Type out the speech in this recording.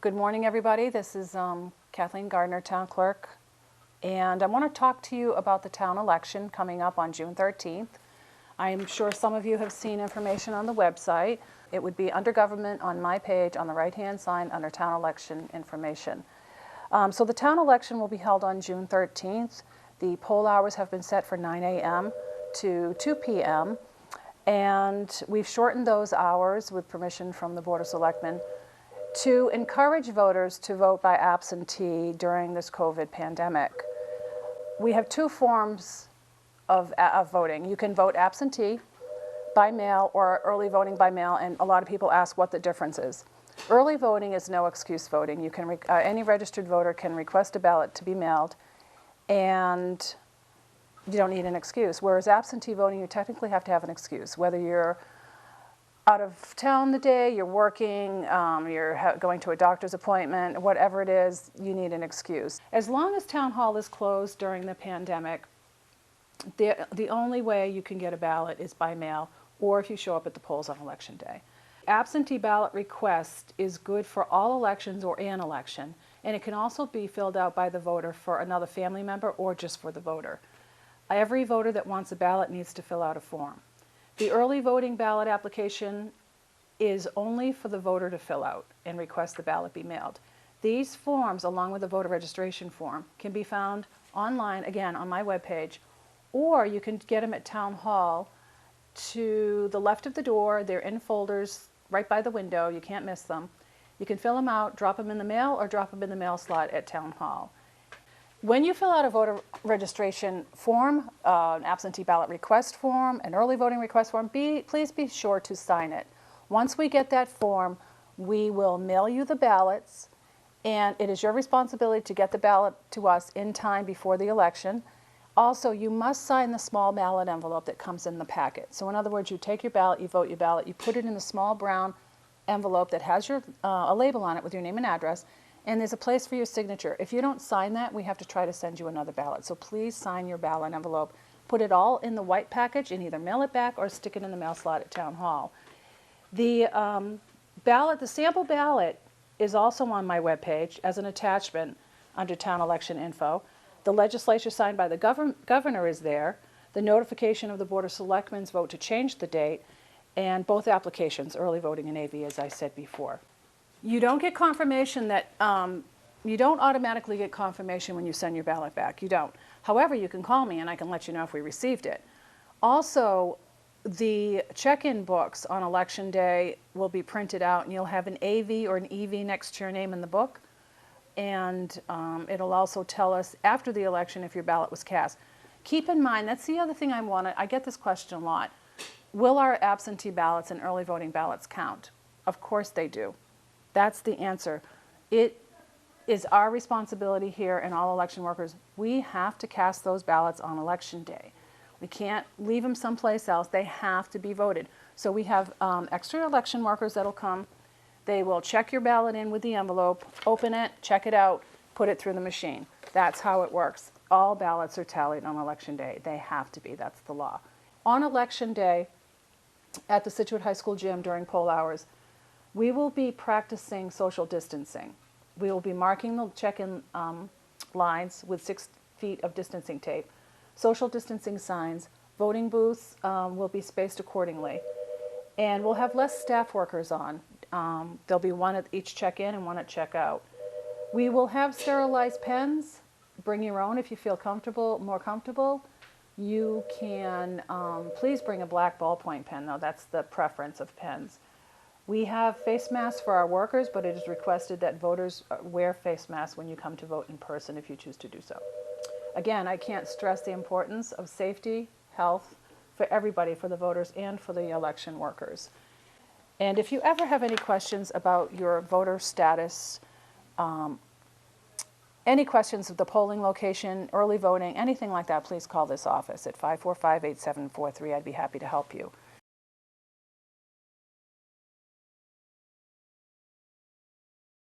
Good morning, everybody. This is Kathleen Gardner, Town Clerk, and I want to talk to you about the town election coming up on June 13th. I'm sure some of you have seen information on the website. It would be under Government on my page on the right-hand side under Town Election Information. So the town election will be held on June 13th. The poll hours have been set for 9 a.m. to 2 p.m., and we've shortened those hours with permission from the Board of Selectmen to encourage voters to vote by absentee during this COVID pandemic. We have two forms of voting. You can vote absentee by mail or early voting by mail, and a lot of people ask what the difference is. Early voting is no excuse voting. You can any registered voter can request a ballot to be mailed, and you don't need an excuse. Whereas absentee voting, you technically have to have an excuse, whether you're out of town the day, you're working, you're going to a doctor's appointment, whatever it is, you need an excuse. As long as town hall is closed during the pandemic, the only way you can get a ballot is by mail or if you show up at the polls on election day. Absentee ballot request is good for all elections or an election, and it can also be filled out by the voter for another family member or just for the voter. Every voter that wants a ballot needs to fill out a form. The early voting ballot application is only for the voter to fill out and request the ballot be mailed. These forms, along with the voter registration form, can be found online, again, on my webpage, or you can get them at Town Hall to the left of the door. They're in folders right by the window. You can't miss them. You can fill them out, drop them in the mail, or drop them in the mail slot at Town Hall. When you fill out a voter registration form, an absentee ballot request form, an early voting request form, please be sure to sign it. Once we get that form, we will mail you the ballots, and it is your responsibility to get the ballot to us in time before the election. Also, you must sign the small ballot envelope that comes in the packet. So in other words, you take your ballot, you vote your ballot, you put it in a small brown envelope that has a label on it with your name and address, and there's a place for your signature. If you don't sign that, we have to try to send you another ballot. So please sign your ballot envelope. Put it all in the white package and either mail it back or stick it in the mail slot at Town Hall. The sample ballot is also on my webpage as an attachment under Town Election Info. The legislature signed by the governor is there. The notification of the Board of Selectmen's vote to change the date, and both applications, early voting and AV, as I said before. You don't get confirmation that, you don't automatically get confirmation when you send your ballot back. You don't. However, you can call me and I can let you know if we received it. Also, the check-in books on election day will be printed out, and you'll have an AV or an EV next to your name in the book. And it'll also tell us after the election if your ballot was cast. Keep in mind, that's the other thing I get this question a lot. Will our absentee ballots and early voting ballots count? Of course they do. That's the answer. It is our responsibility here and all election workers. We have to cast those ballots on election day. We can't leave them someplace else. They have to be voted. So we have extra election workers that'll come. They will check your ballot in with the envelope, open it, check it out, put it through the machine. That's how it works. All ballots are tallied on election day. They have to be. That's the law. On election day, at the Scituate High School gym during poll hours, we will be practicing social distancing. We will be marking the check-in lines with 6 feet of distancing tape, social distancing signs, voting booths will be spaced accordingly, and we'll have less staff workers on. There'll be one at each check-in and one at check-out. We will have sterilized pens. Bring your own if you feel more comfortable. You can, please bring a black ballpoint pen, though. That's the preference of pens. We have face masks for our workers, but it is requested that voters wear face masks when you come to vote in person if you choose to do so. Again, I can't stress the importance of safety, health for everybody, for the voters and for the election workers. And if you ever have any questions about your voter status, any questions of the polling location, early voting, anything like that, please call this office at 545-8743. I'd be happy to help you.